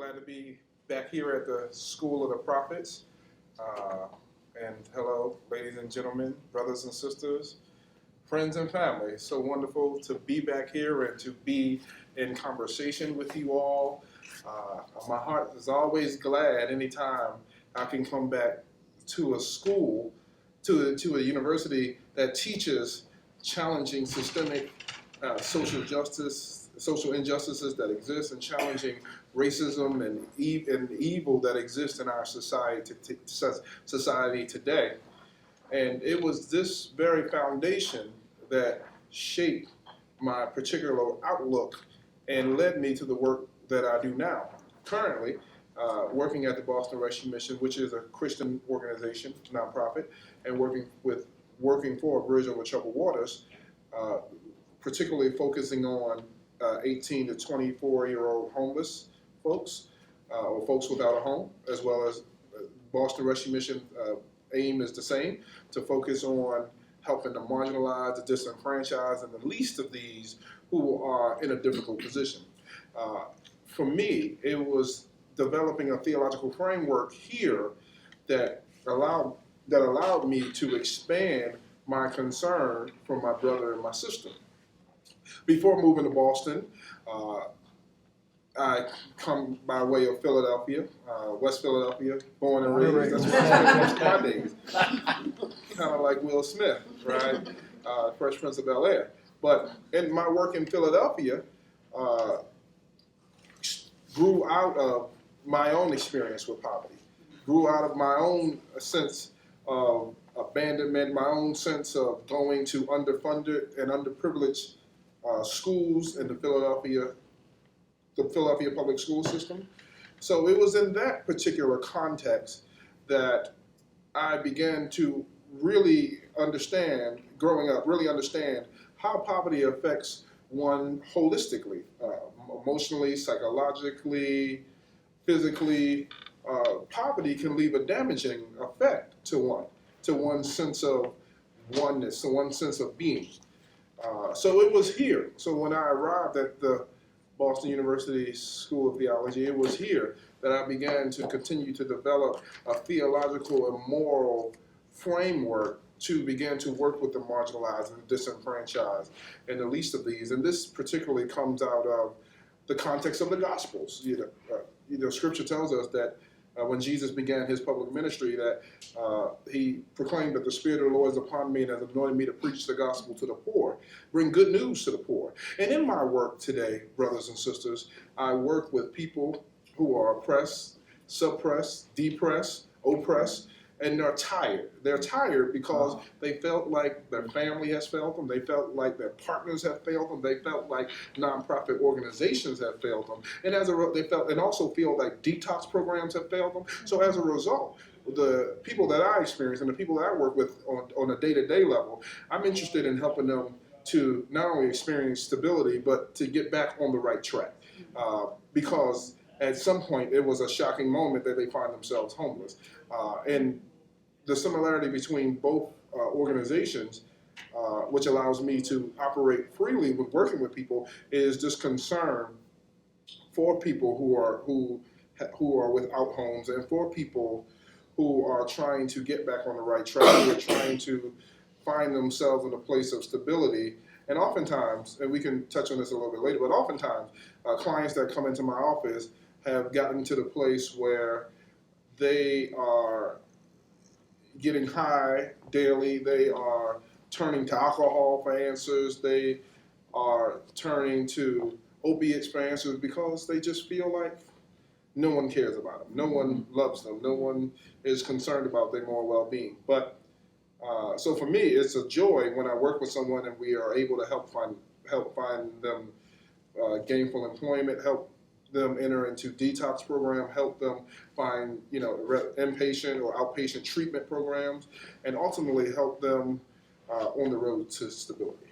Glad to be back here at the School of the Prophets. And hello, ladies and gentlemen, brothers and sisters, friends and family. So wonderful to be back here and to be in conversation with you all. My heart is always glad anytime I can come back to a school, to a university that teaches challenging systemic social justice, social injustices that exist, and challenging racism and evil that exists in our society today. And it was this very foundation that shaped my particular outlook and led me to the work that I do now. Currently, working at the Boston Rescue Mission, which is a Christian organization, nonprofit, and working for a Bridge Over Troubled Waters, particularly focusing on 18 to 24-year-old homeless folks, or folks without a home, as well as Boston Rescue Mission aim is the same, to focus on helping the marginalized, the disenfranchised, and the least of these who are in a difficult position. For me, it was developing a theological framework here that allowed me to expand my concern for my brother and my sister. Before moving to Boston, I come by way of Philadelphia, West Philadelphia, born and raised. That's where I spent most of my days. Kind of like Will Smith, right? Fresh Prince of Bel-Air. But in my work in Philadelphia, grew out of my own experience with poverty, grew out of my own sense of abandonment, my own sense of going to underfunded and underprivileged schools in the Philadelphia public school system. So it was in that particular context that I began to really understand, growing up, really understand how poverty affects one holistically, emotionally, psychologically, physically. Poverty can leave a damaging effect to one's sense of oneness, to one's sense of being. So it was here. So when I arrived at the Boston University School of Theology, it was here that I began to continue to develop a theological and moral framework to begin to work with the marginalized and disenfranchised and the least of these. And this particularly comes out of the context of the Gospels. Scripture tells us that when Jesus began his public ministry, that he proclaimed that the Spirit of the Lord is upon me and has anointed me to preach the gospel to the poor, bring good news to the poor. And in my work today, brothers and sisters, I work with people who are oppressed, suppressed, depressed, oppressed, and they're tired. They're tired because they felt like their family has failed them. They felt like their partners have failed them. They felt like nonprofit organizations have failed them. And they also feel like detox programs have failed them. So as a result, the people that I experience and the people that I work with on a day-to-day level, I'm interested in helping them to not only experience stability, but to get back on the right track. Because at some point, it was a shocking moment that they find themselves homeless. And the similarity between both organizations, which allows me to operate freely with working with people, is this concern for people who are without homes and for people who are trying to get back on the right track, who are trying to find themselves in a place of stability. And oftentimes, and we can touch on this a little bit later, but oftentimes clients that come into my office have gotten to the place where they are getting high daily, they are turning to alcohol for answers, they are turning to opiates for answers because they just feel like no one cares about them, no one loves them, no one is concerned about their moral well-being. But so for me, it's a joy when I work with someone and we are able to help find them gainful employment, help them enter into detox program, help them find inpatient or outpatient treatment programs, and ultimately help them on the road to stability.